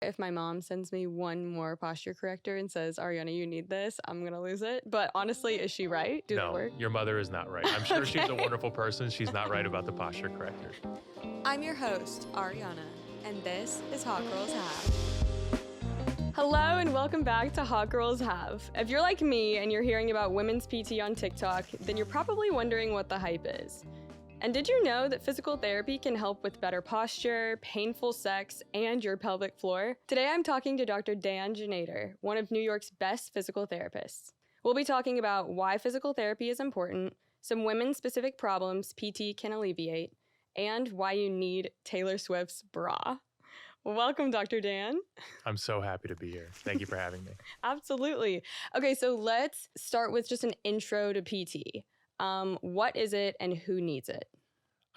If my mom sends me one more posture corrector and says, Ariana, you need this, I'm going to lose it. But honestly, is she right? Do they work? No, your mother is not right. I'm sure she's a wonderful person. She's not right about the posture corrector. I'm your host, Ariana, and this is Hot Girls Have. Hello and welcome back to Hot Girls Have. If you're like me and you're hearing about women's PT on TikTok, then you're probably wondering what the hype is. And did you know that physical therapy can help with better posture, painful sex, and your pelvic floor? Today I'm talking to Dr. Dan Ginader, one of New York's best physical therapists. We'll be talking about why physical therapy is important, some women-specific problems PT can alleviate, and why you need Taylor Swift's bra. Welcome, Dr. Dan. I'm so happy to be here. Thank you for having me. Absolutely. Okay, so let's start with just an intro to PT. What is it and who needs it?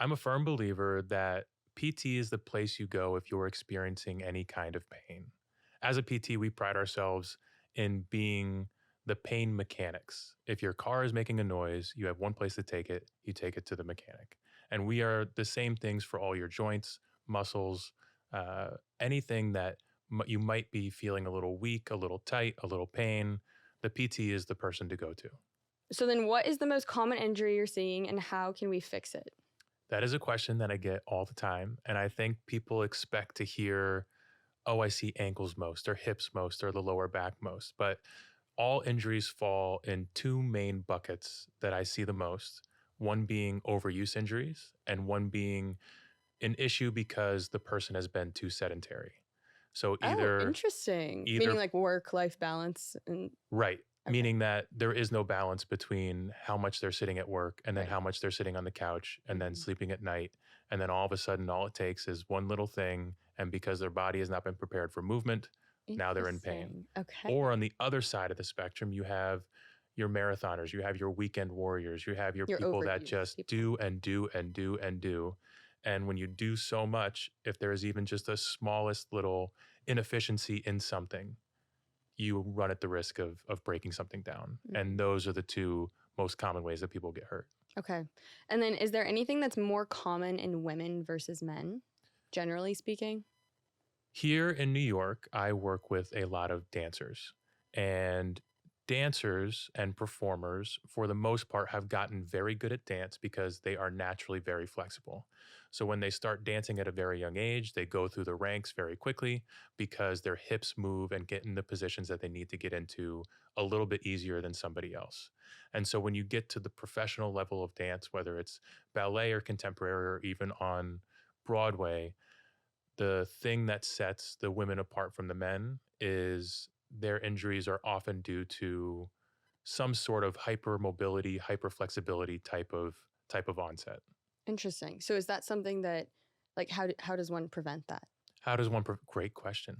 I'm a firm believer that PT is the place you go if you're experiencing any kind of pain. As a PT, we pride ourselves in being the pain mechanics. If your car is making a noise, you have one place to take it, you take it to the mechanic. And we are the same things for all your joints, muscles, anything that you might be feeling a little weak, a little tight, a little pain. The PT is the person to go to. So then what is the most common injury you're seeing and how can we fix it? That is a question that I get all the time. And I think people expect to hear, oh, I see ankles most or hips most or the lower back most. But all injuries fall in two main buckets that I see the most. One being overuse injuries and one being an issue because the person has been too sedentary. So either... interesting. Meaning like work-life balance. Right. Okay. Meaning that there is no balance between how much they're sitting at work and then how much they're sitting on the couch and then sleeping at night. And then all of a sudden, all it takes is one little thing. And because their body has not been prepared for movement, now they're in pain. Okay. Or on the other side of the spectrum, you have your marathoners, you have your weekend warriors, you have your people that just do and do and do and do. And when you do so much, if there is even just the smallest little inefficiency in something, you run at the risk of breaking something down. Mm-hmm. And those are the two most common ways that people get hurt. Okay. And then is there anything that's more common in women versus men, generally speaking? Here in New York, I work with a lot of dancers. And dancers and performers, for the most part, have gotten very good at dance because they are naturally very flexible. So when they start dancing at a very young age, they go through the ranks very quickly because their hips move and get in the positions that they need to get into a little bit easier than somebody else. And so when you get to the professional level of dance, whether it's ballet or contemporary or even on Broadway, the thing that sets the women apart from the men is their injuries are often due to some sort of hypermobility, hyperflexibility type of onset. Interesting. So is that something that, like, how does one prevent that? Great question.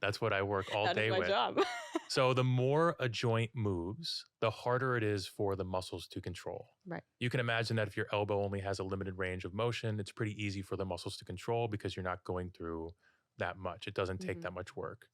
That's what I work all day with. That is my job. So the more a joint moves, the harder it is for the muscles to control. Right. You can imagine that if your elbow only has a limited range of motion, it's pretty easy for the muscles to control because you're not going through that much. It doesn't take that much work.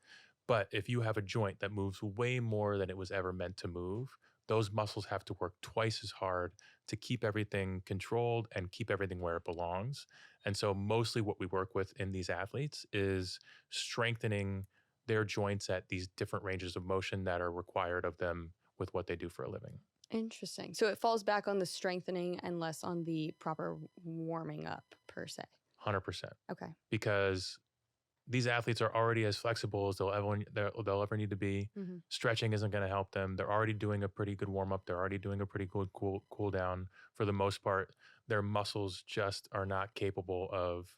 But if you have a joint that moves way more than it was ever meant to move, those muscles have to work twice as hard to keep everything controlled and keep everything where it belongs. And so mostly what we work with in these athletes is strengthening their joints at these different ranges of motion that are required of them with what they do for a living. Interesting. So it falls back on the strengthening and less on the proper warming up per se. 100%. Okay. Because these athletes are already as flexible as they'll ever need to be. Mm-hmm. Stretching isn't going to help them. They're already doing a pretty good warm up. They're already doing a pretty good cool down. For the most part, their muscles just are not capable of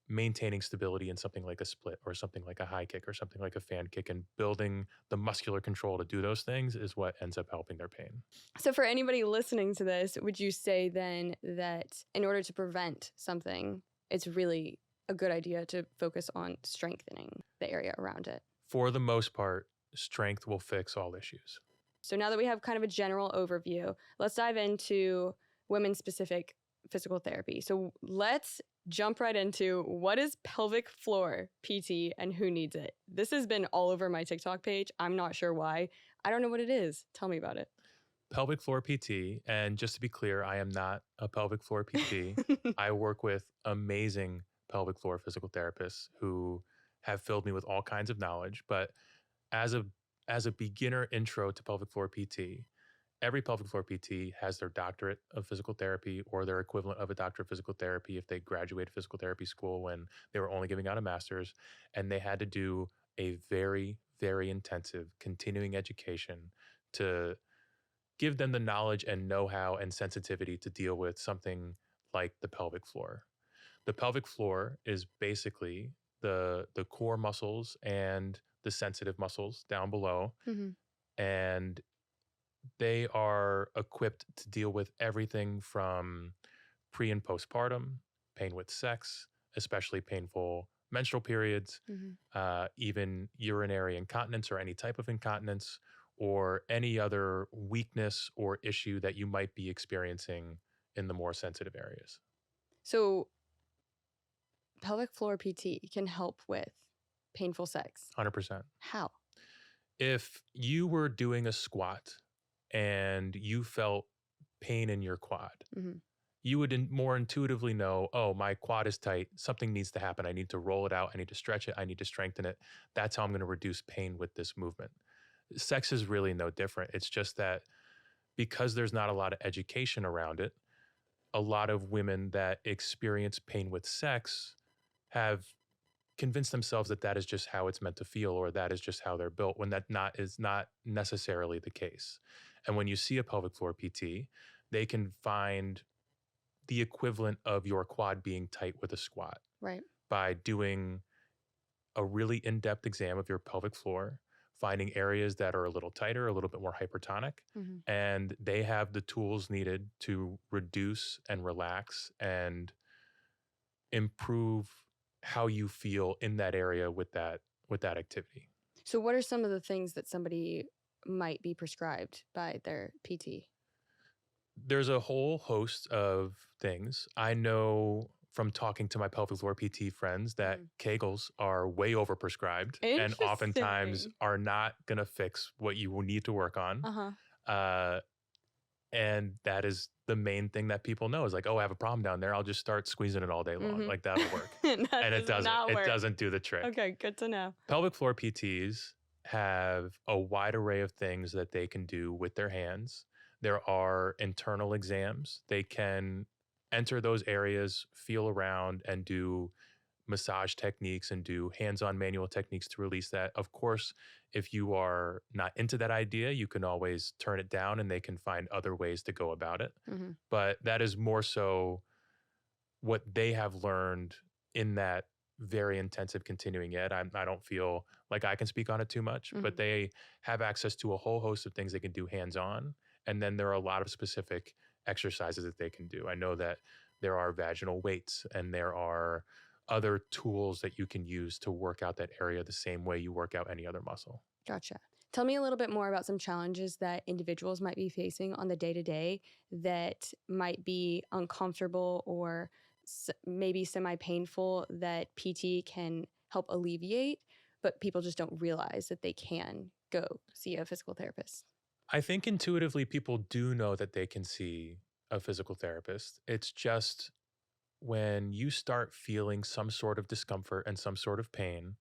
maintaining stability in something like a split or something like a high kick or something like a fan kick, and building the muscular control to do those things is what ends up helping their pain. So for anybody listening to this, would you say then that in order to prevent something, it's really a good idea to focus on strengthening the area around it? For the most part, strength will fix all issues. So now that we have kind of a general overview, let's dive into women-specific physical therapy. So let's jump right into what is pelvic floor PT and who needs it. This has been all over my TikTok page. I'm not sure why. I don't know what it is. Tell me about it. Pelvic floor PT, and just to be clear, I am not a pelvic floor PT. I work with amazing pelvic floor physical therapists who have filled me with all kinds of knowledge. But as a beginner intro to pelvic floor PT, every pelvic floor PT has their doctorate of physical therapy or their equivalent of a doctorate of physical therapy if they graduated physical therapy school when they were only giving out a master's. And they had to do a very, very intensive continuing education to give them the knowledge and know-how and sensitivity to deal with something like the pelvic floor. The pelvic floor is basically the core muscles and the sensitive muscles down below. And they are equipped to deal with everything from pre and postpartum, pain with sex, especially painful menstrual periods, even urinary incontinence or any type of incontinence, or any other weakness or issue that you might be experiencing in the more sensitive areas. So pelvic floor PT can help with painful sex. 100%. How? If you were doing a squat and you felt pain in your quad, you would more intuitively know, oh, my quad is tight. Something needs to happen. I need to roll it out. I need to stretch it. I need to strengthen it. That's how I'm going to reduce pain with this movement. Sex is really no different. It's just that because there's not a lot of education around it, a lot of women that experience pain with sex have convinced themselves that that is just how it's meant to feel or that is just how they're built, when that is not necessarily the case. And when you see a pelvic floor PT, they can find the equivalent of your quad being tight with a squat. Right. By doing a really in-depth exam of your pelvic floor, finding areas that are a little tighter, a little bit more hypertonic, and they have the tools needed to reduce and relax and improve how you feel in that area with that activity. So what are some of the things that somebody might be prescribed by their PT? There's a whole host of things. I know from talking to my pelvic floor PT friends that Kegels are way overprescribed and oftentimes are not going to fix what you will need to work on. And that is the main thing that people know is like, oh, I have a problem down there. I'll just start squeezing it all day long. Like that'll work. And it doesn't. It doesn't do the trick. Okay, good to know. Pelvic floor PTs have a wide array of things that they can do with their hands. There are internal exams. They can enter those areas, feel around, and do massage techniques and do hands-on manual techniques to release that. Of course, if you are not into that idea, you can always turn it down and they can find other ways to go about it. But that is more so what they have learned in that very intensive continuing ed. I don't feel like I can speak on it too much, but they have access to a whole host of things they can do hands-on. And then there are a lot of specific exercises that they can do. I know that there are vaginal weights and there are other tools that you can use to work out that area the same way you work out any other muscle. Gotcha. Tell me a little bit more about some challenges that individuals might be facing on the day-to-day that might be uncomfortable or maybe semi-painful that PT can help alleviate, but people just don't realize that they can go see a physical therapist. I think intuitively people do know that they can see a physical therapist. It's just when you start feeling some sort of discomfort and some sort of pain,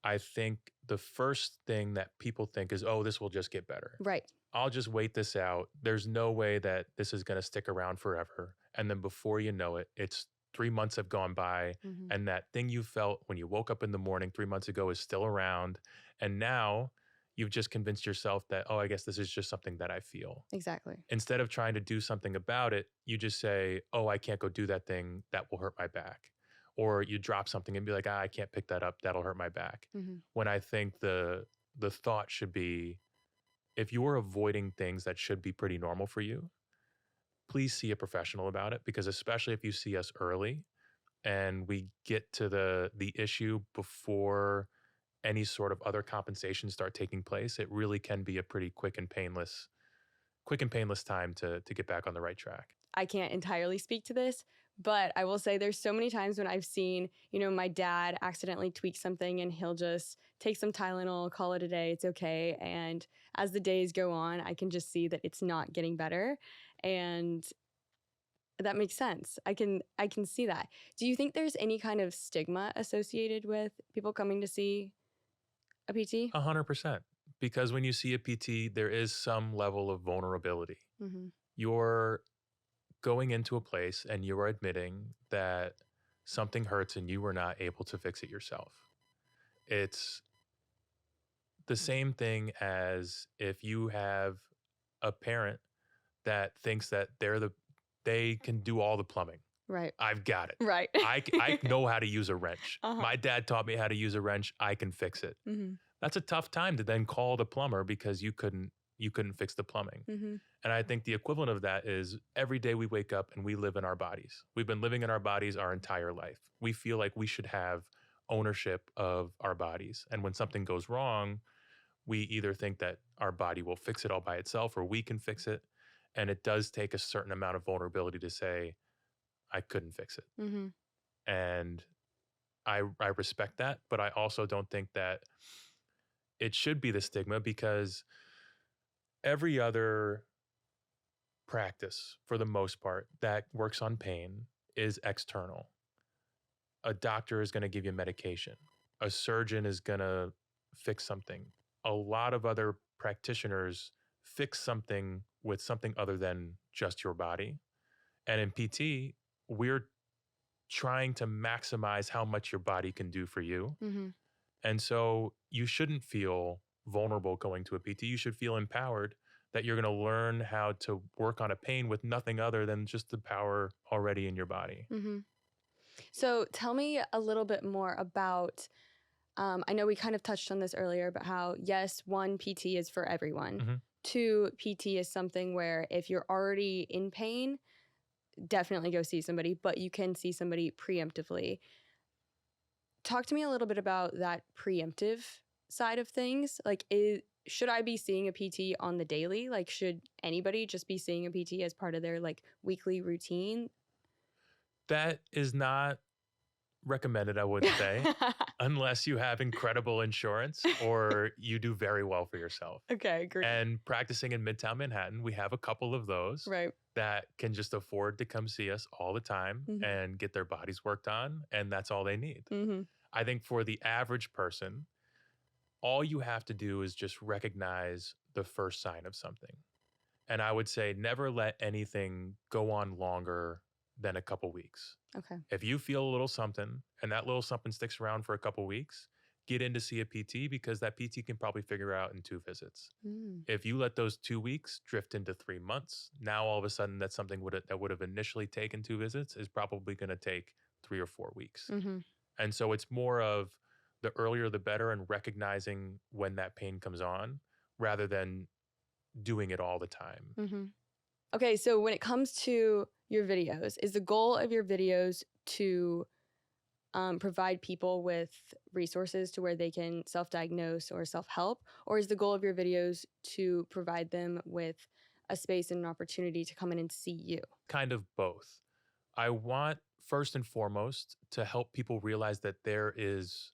I think the first thing that people think is, oh, this will just get better. Right. I'll just wait this out. There's no way that this is going to stick around forever. And then before you know it, it's 3 months have gone by and that thing you felt when you woke up in the morning 3 months ago is still around. And now you've just convinced yourself that, oh, I guess this is just something that I feel. Exactly. Instead of trying to do something about it, you just say, oh, I can't go do that thing. That will hurt my back. Or you drop something and be like, I can't pick that up. That'll hurt my back. When I think the thought should be, if you are avoiding things that should be pretty normal for you, please see a professional about it, because especially if you see us early and we get to the issue before any sort of other compensations start taking place, it really can be a pretty quick and painless time to get back on the right track. I can't entirely speak to this, but I will say there's so many times when I've seen, my dad accidentally tweak something and he'll just take some Tylenol, call it a day, it's okay. And as the days go on, I can just see that it's not getting better. And That makes sense. I can see that. Do you think there's any kind of stigma associated with people coming to see a PT? 100%. Because when you see a PT, there is some level of vulnerability. Mm-hmm. You're going into a place and you are admitting that something hurts and you were not able to fix it yourself. It's the same thing as if you have a parent that thinks that they can do all the plumbing. Right. I've got it. Right. I know how to use a wrench. Uh-huh. My dad taught me how to use a wrench. I can fix it. Mm-hmm. That's a tough time to then call the plumber because you couldn't fix the plumbing. Mm-hmm. And I think the equivalent of that is every day we wake up and we live in our bodies. We've been living in our bodies our entire life. We feel like we should have ownership of our bodies. And when something goes wrong, we either think that our body will fix it all by itself or we can fix it. And it does take a certain amount of vulnerability to say, I couldn't fix it. Mm-hmm. And I respect that, but I also don't think that it should be the stigma because every other practice, for the most part, that works on pain is external. A doctor is going to give you medication. A surgeon is going to fix something. A lot of other practitioners fix something with something other than just your body. And in PT, we're trying to maximize how much your body can do for you. Mm-hmm. And so you shouldn't feel vulnerable going to a PT. You should feel empowered that you're going to learn how to work on a pain with nothing other than just the power already in your body. Mm-hmm. So tell me a little bit more about, I know we kind of touched on this earlier, but how, yes, one, PT is for everyone. Mm-hmm. Two, PT is something where if you're already in pain, definitely go see somebody, but you can see somebody preemptively. Talk to me a little bit about that preemptive side of things. Like, should I be seeing a PT on the daily? Like, should anybody just be seeing a PT as part of their like weekly routine? That is not recommended, I would say, unless you have incredible insurance or you do very well for yourself. Okay, great. And practicing in Midtown Manhattan, we have a couple of those Right. that can just afford to come see us all the time Mm-hmm. and get their bodies worked on, and that's all they need. Mm-hmm. I think for the average person, all you have to do is just recognize the first sign of something. And I would say never let anything go on longer than a couple weeks. Okay. If you feel a little something and that little something sticks around for a couple weeks, get in to see a PT because that PT can probably figure out in 2 visits. Mm. If you let those 2 weeks drift into 3 months, now all of a sudden that's something that would have initially taken 2 visits is probably going to take 3 or 4 weeks. Mm-hmm. And so it's more of the earlier the better and recognizing when that pain comes on rather than doing it all the time. Mm-hmm. Okay, so when it comes to your videos, is the goal of your videos to provide people with resources to where they can self-diagnose or self-help? Or is the goal of your videos to provide them with a space and an opportunity to come in and see you? Kind of both. I want, first and foremost, to help people realize that there is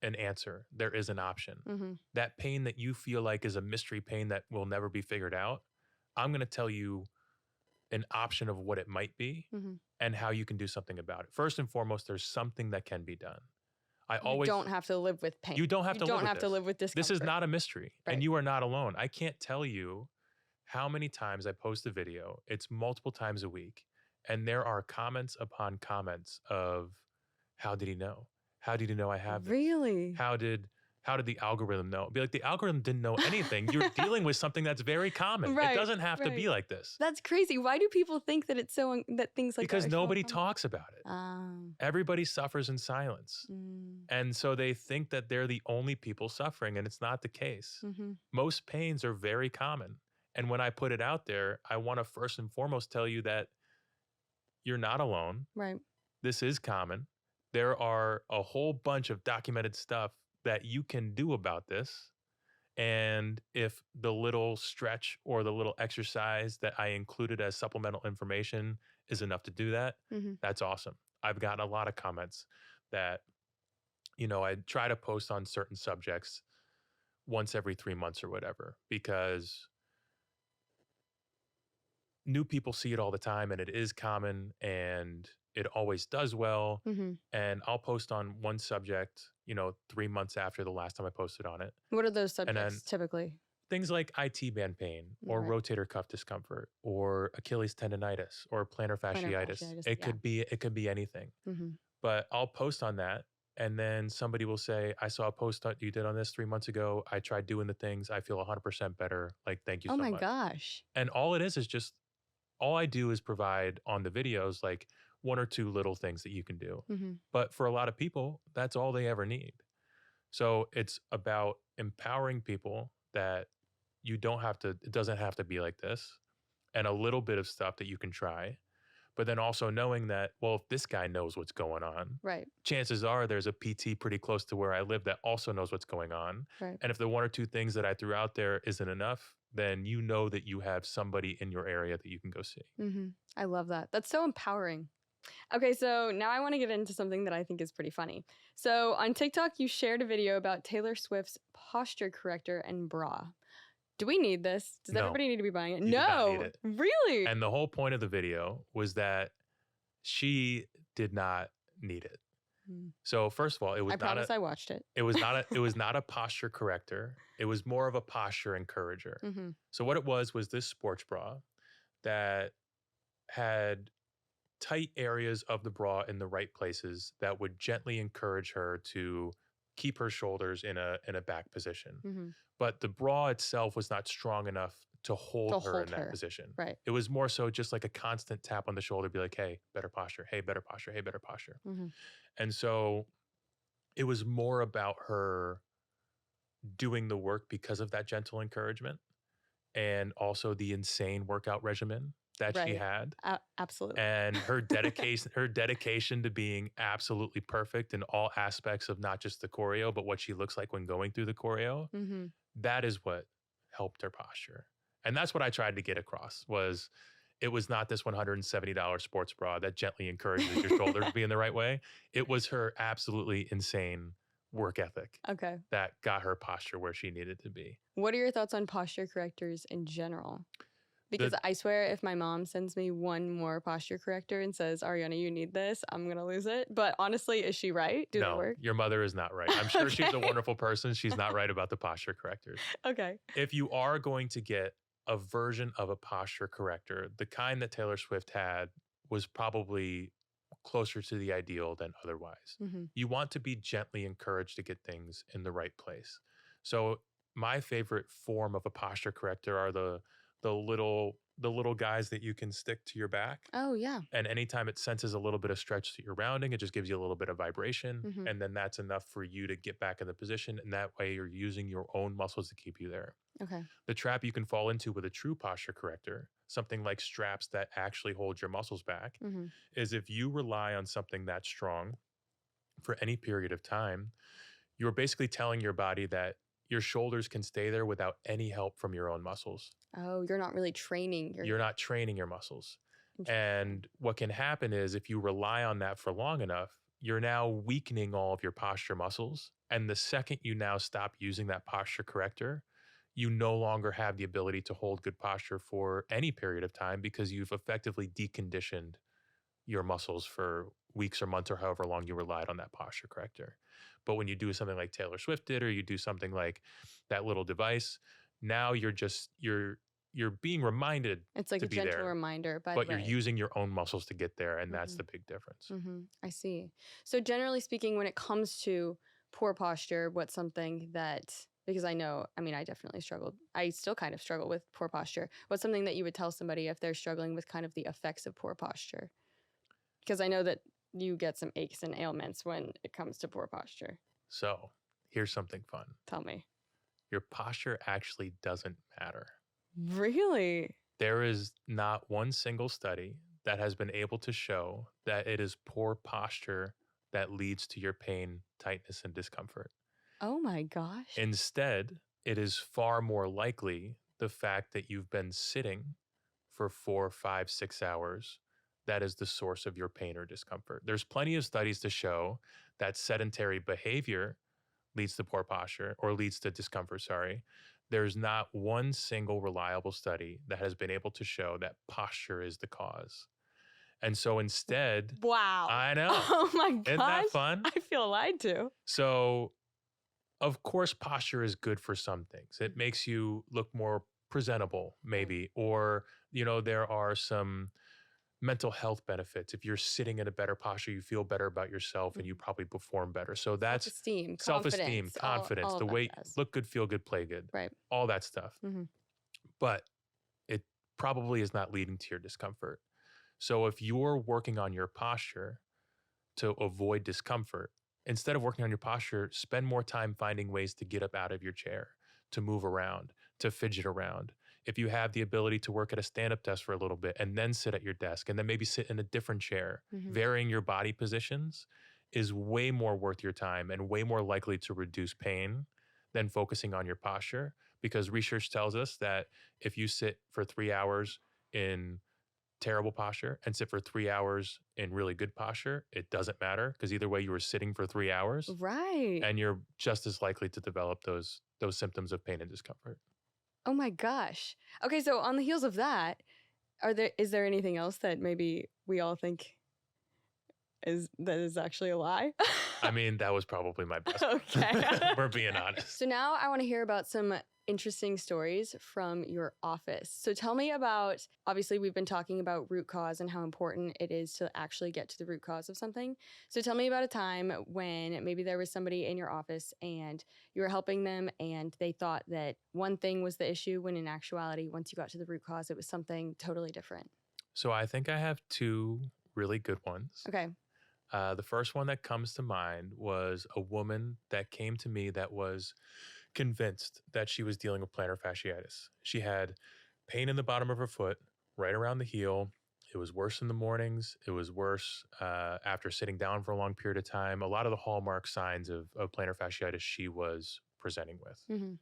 an answer, there is an option. Mm-hmm. That pain that you feel like is a mystery pain that will never be figured out, I'm going to tell you an option of what it might be Mm-hmm. and how you can do something about it. First and foremost, there's something that can be done. You don't have to live with pain. You don't have to live with discomfort. This is not a mystery, Right. and you are not alone. I can't tell you how many times I post a video. It's multiple times a week, and there are comments upon comments of, how did he know? How did he know I have this? Really? How did the algorithm know? Be like, the algorithm didn't know anything. You're dealing with something that's very common. Right, it doesn't have to be like this. That's crazy. Why do people think that it's so that things like because that are nobody so common? talks about it. Everybody suffers in silence. And so they think that they're the only people suffering, and it's not the case. Mm-hmm. Most pains are very common. And when I put it out there, I want to first and foremost tell you that you're not alone. Right. This is common. There are a whole bunch of documented stuff that you can do about this. And if the little stretch or the little exercise that I included as supplemental information is enough to do that, Mm-hmm. that's awesome. I've gotten a lot of comments that, I try to post on certain subjects once every 3 months or whatever, because new people see it all the time and it is common and it always does well. Mm-hmm. And I'll post on one subject, 3 months after the last time I posted on it. What are those And then subjects typically? things like IT band pain or Right. rotator cuff discomfort or Achilles tendonitis or plantar fasciitis. fasciitis, It yeah. could be anything. Mm-hmm. But I'll post on that and then somebody will say, I saw a post that you did on this 3 months ago. I tried doing the things. I feel 100% better. Like, thank you Oh so my much. gosh. And all it is just, all I do is provide on the videos like one or two little things that you can do. Mm-hmm. But for a lot of people, that's all they ever need. So it's about empowering people that it doesn't have to be like this, and a little bit of stuff that you can try. But then also knowing that, well, if this guy knows what's going on, Right. chances are there's a PT pretty close to where I live that also knows what's going on. Right. And if the one or two things that I threw out there isn't enough, then you know that you have somebody in your area that you can go see. Mm-hmm. I love that. That's so empowering. Okay, so now I want to get into something that I think is pretty funny. So on TikTok, you shared a video about Taylor Swift's posture corrector and bra. Do we need this? Does No, everybody need to be buying it? you do not No, need it. really? And the whole point of the video was that she did not need it. So first of all, it was I watched it. It was not a posture corrector. It was more of a posture encourager. Mm-hmm. So what it was this sports bra that had tight areas of the bra in the right places that would gently encourage her to keep her shoulders in a back position. Mm-hmm. But the bra itself was not strong enough to hold her in that position. Right. It was more so just like a constant tap on the shoulder, be like, hey, better posture, hey, better posture, hey, better posture. Mm-hmm. And so it was more about her doing the work because of that gentle encouragement and also the insane workout regimen that she had. Absolutely. And her dedication to being absolutely perfect in all aspects of not just the choreo, but what she looks like when going through the choreo. Mm-hmm. That is what helped her posture. And that's what I tried to get across was it was not this $170 sports bra that gently encourages your shoulder to be in the right way. It was her absolutely insane work ethic that got her posture where she needed to be. What are your thoughts on posture correctors in general? Because I swear if my mom sends me one more posture corrector and says, Ariana, you need this, I'm going to lose it. But honestly, is she right? Do they work? Your mother is not right. I'm sure she's a wonderful person. She's not right about the posture correctors. Okay. If you are going to get a version of a posture corrector, the kind that Taylor Swift had was probably closer to the ideal than otherwise. Mm-hmm. You want to be gently encouraged to get things in the right place. So my favorite form of a posture corrector are the little guys that you can stick to your back. Oh, yeah. And anytime it senses a little bit of stretch that you're rounding, it just gives you a little bit of vibration. Mm-hmm. And then that's enough for you to get back in the position. And that way you're using your own muscles to keep you there. Okay. The trap you can fall into with a true posture corrector, something like straps that actually hold your muscles back, mm-hmm. is if you rely on something that strong for any period of time, you're basically telling your body that your shoulders can stay there without any help from your own muscles. Oh, you're not really training. You're not training your muscles. And what can happen is if you rely on that for long enough, you're now weakening all of your posture muscles. And the second you now stop using that posture corrector, you no longer have the ability to hold good posture for any period of time because you've effectively deconditioned your muscles for weeks or months or however long you relied on that posture corrector. But when you do something like Taylor Swift did, or you do something like that little device, now you're being reminded it's like to a be gentle there, reminder, but you're using your own muscles to get there, and mm-hmm. that's the big difference. Mm-hmm. I see. So generally speaking, when it comes to poor posture, what's something that, because I definitely struggled. I still kind of struggle with poor posture. What's something that you would tell somebody if they're struggling with kind of the effects of poor posture? Because I know that you get some aches and ailments when it comes to poor posture. So here's something fun. Tell me. Your posture actually doesn't matter. Really? There is not one single study that has been able to show that it is poor posture that leads to your pain, tightness, and discomfort. Oh my gosh. Instead, it is far more likely the fact that you've been sitting for 4, 5, 6 hours that is the source of your pain or discomfort. There's plenty of studies to show that sedentary behavior leads to poor posture or leads to discomfort, there's not one single reliable study that has been able to show that posture is the cause. And so instead, Wow. I know. Oh my gosh. Isn't that fun? I feel lied to. So, of course, posture is good for some things. It makes you look more presentable, maybe, or, there are some mental health benefits. If you're sitting in a better posture, you feel better about yourself and you probably perform better. So that's self-esteem, self-esteem, confidence, all the of way that jazz. look good, feel good, play good, Right. all that stuff. Mhm. But it probably is not leading to your discomfort. So if you're working on your posture to avoid discomfort, instead of working on your posture, spend more time finding ways to get up out of your chair, to move around, to fidget around. If you have the ability to work at a stand-up desk for a little bit and then sit at your desk and then maybe sit in a different chair, varying your body positions is way more worth your time and way more likely to reduce pain than focusing on your posture. Because research tells us that if you sit for 3 hours in terrible posture and sit for 3 hours in really good posture, it doesn't matter, because either way you were sitting for 3 hours, Right. and you're just as likely to develop those symptoms of pain and discomfort. Oh my gosh. Okay, so on the heels of that, is there anything else that maybe we all think is actually a lie? I mean, that was probably my best. Okay. We're being honest. So now I want to hear about some interesting stories from your office. So tell me about, obviously we've been talking about root cause and how important it is to actually get to the root cause of something. So tell me about a time when maybe there was somebody in your office and you were helping them and they thought that one thing was the issue, when in actuality, once you got to the root cause, it was something totally different. So I think I have two really good ones. Okay. The first one that comes to mind was a woman that came to me that was convinced that she was dealing with plantar fasciitis. She had pain in the bottom of her foot, right around the heel. It was worse in the mornings. It was worse after sitting down for a long period of time. A lot of the hallmark signs of plantar fasciitis she was presenting with. Mm-hmm.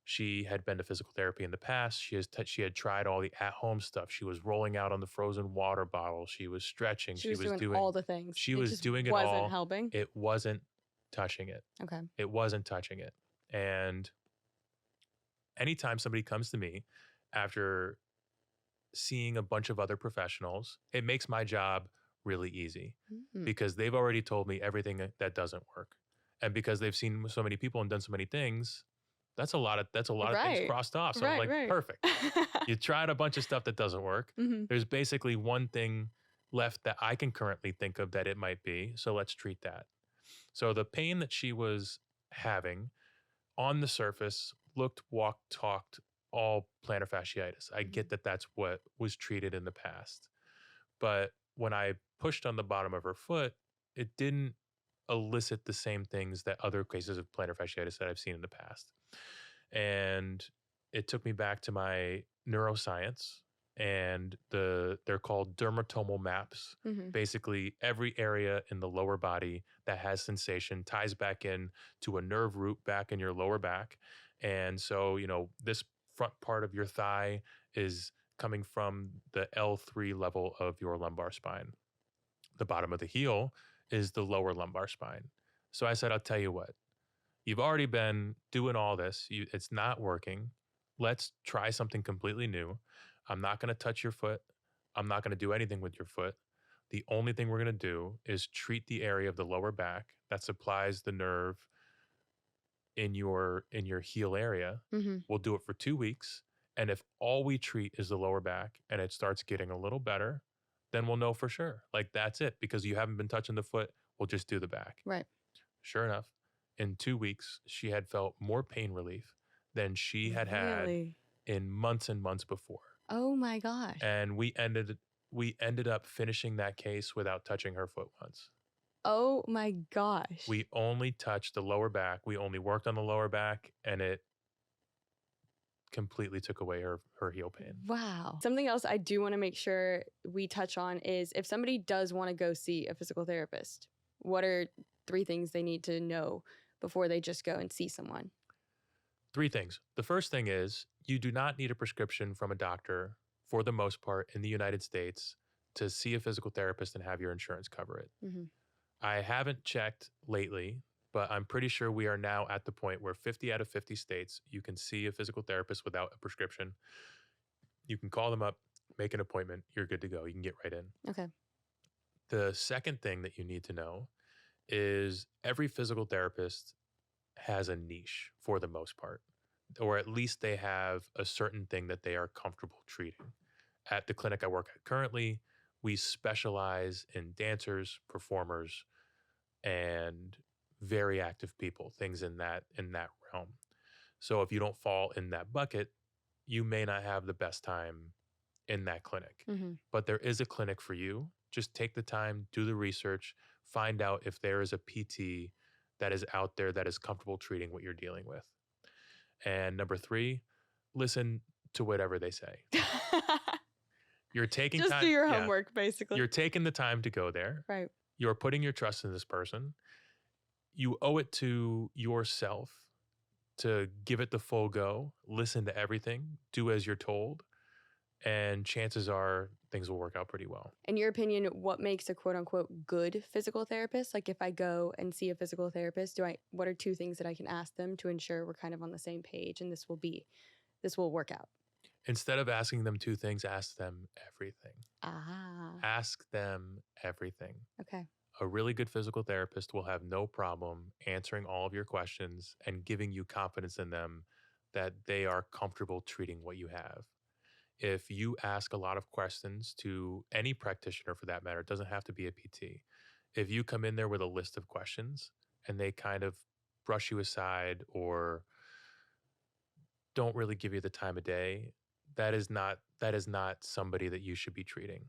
She had been to physical therapy in the past. She had tried all the at-home stuff. She was rolling out on the frozen water bottle. She was stretching. She was doing all the things. She was doing it all. Wasn't helping. It wasn't touching it. Okay. It wasn't touching it. And anytime somebody comes to me after seeing a bunch of other professionals, it makes my job really easy because they've already told me everything that doesn't work. And because they've seen so many people and done so many things, that's a lot of things crossed off. So I'm like, perfect. You tried a bunch of stuff that doesn't work. There's basically one thing left that I can currently think of that it might be. So let's treat that. So the pain that she was having on the surface looked, walked, talked, all plantar fasciitis. I get that that's what was treated in the past. But when I pushed on the bottom of her foot, it didn't elicit the same things that other cases of plantar fasciitis that I've seen in the past. And it took me back to my neuroscience, and they're called dermatomal maps. Basically, every area in the lower body that has sensation ties back in to a nerve root back in your lower back. And so, this front part of your thigh is coming from the L3 level of your lumbar spine. The bottom of the heel is the lower lumbar spine. So I said, I'll tell you what, you've already been doing all this. It's not working. Let's try something completely new. I'm not going to touch your foot. I'm not going to do anything with your foot. The only thing we're going to do is treat the area of the lower back that supplies the nerve in your heel area. We'll do it for 2 weeks. And if all we treat is the lower back and it starts getting a little better, then we'll know for sure. Like, that's it, because you haven't been touching the foot. We'll just do the back. Right. Sure enough, in 2 weeks, she had felt more pain relief than she had had in months and months before. Oh my gosh. And we ended up finishing that case without touching her foot once. Oh my gosh. We only touched the lower back. We only worked on the lower back, and it completely took away her heel pain. Wow. Something else I do want to make sure we touch on is, if somebody does want to go see a physical therapist, what are 3 things they need to know before they just go and see someone? 3 things. The first thing is, you do not need a prescription from a doctor, for the most part, in the United States, to see a physical therapist and have your insurance cover it. I haven't checked lately, but I'm pretty sure we are now at the point where 50 out of 50 states, you can see a physical therapist without a prescription. You can call them up, make an appointment, you're good to go. You can get right in. Okay. The second thing that you need to know is every physical therapist has a niche for the most part, or at least they have a certain thing that they are comfortable treating. At the clinic I work at currently, we specialize in dancers, performers, and very active people, things in that realm. So if you don't fall in that bucket, you may not have the best time in that clinic. But there is a clinic for you. Just take the time, do the research, find out if there is a PT that is out there that is comfortable treating what you're dealing with. And number 3, listen to whatever they say. You're taking Just time. do your homework, basically. You're taking the time to go there. Right. You're putting your trust in this person. You owe it to yourself to give it the full go, listen to everything, do as you're told, and chances are things will work out pretty well. In your opinion, what makes a quote unquote good physical therapist? Like if I go and see a physical therapist, what are 2 things that I can ask them to ensure we're kind of on the same page and this will work out? Instead of asking them 2 things, ask them everything. Ask them everything. Okay. A really good physical therapist will have no problem answering all of your questions and giving you confidence in them that they are comfortable treating what you have. If you ask a lot of questions to any practitioner for that matter, it doesn't have to be a PT. If you come in there with a list of questions and they kind of brush you aside or don't really give you the time of day, that is not somebody that you should be treating.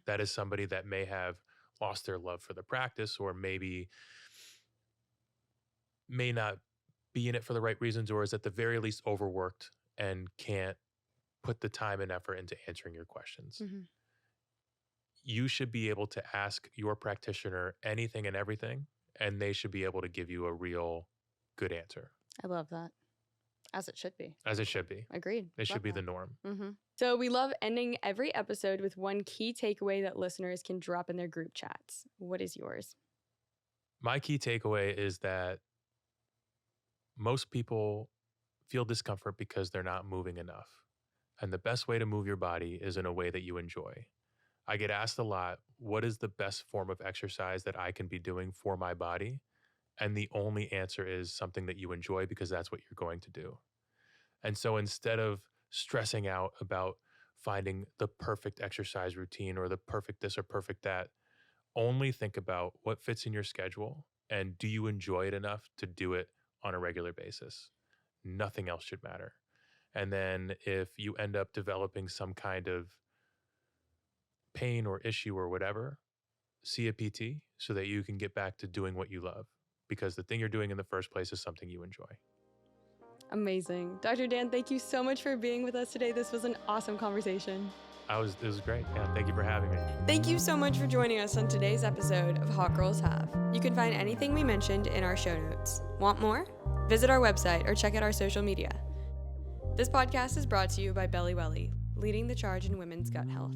That is somebody that may have lost their love for the practice or maybe may not be in it for the right reasons or is at the very least overworked and can't put the time and effort into answering your questions. You should be able to ask your practitioner anything and everything, and they should be able to give you a real good answer. I love that. As it should be. As it should be. Agreed. It should be the norm. So we love ending every episode with one key takeaway that listeners can drop in their group chats. What is yours? My key takeaway is that most people feel discomfort because they're not moving enough. And the best way to move your body is in a way that you enjoy. I get asked a lot, what is the best form of exercise that I can be doing for my body? And the only answer is something that you enjoy because that's what you're going to do. And so instead of stressing out about finding the perfect exercise routine or the perfect this or perfect that, only think about what fits in your schedule and do you enjoy it enough to do it on a regular basis? Nothing else should matter. And then if you end up developing some kind of pain or issue or whatever, see a PT so that you can get back to doing what you love because the thing you're doing in the first place is something you enjoy. Amazing. Dr. Dan, thank you so much for being with us today. This was an awesome conversation. It was great. Yeah, thank you for having me. Thank you so much for joining us on today's episode of Hot Girls Have. You can find anything we mentioned in our show notes. Want more? Visit our website or check out our social media. This podcast is brought to you by Belly Welly, leading the charge in women's gut health.